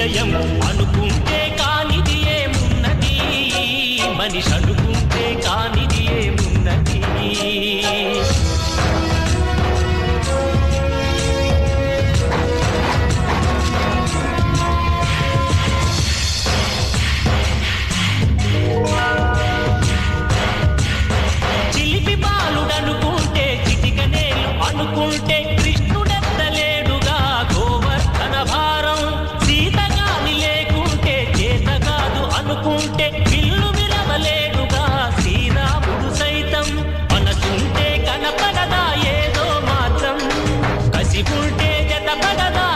నిశ్చయం అనుకుంటే కానిది ఏమున్నది మనిషి అనుకుంటే కానిది ఏమున్నది చిలిపి బాలుడనుకుంటే చిటికనేలు అనుకుంటే కృష్ణుడెత్తలేడుగా గోవర్ధన భారం సీతగాని లేకుంటే చేత కాదు అనుకుంటే విల్లు విరవలేడుగా శ్రీరాముడు సైతం మనసుంటే కనపడదా ఏదో మాత్రం కసి ఉంటే జతపడదా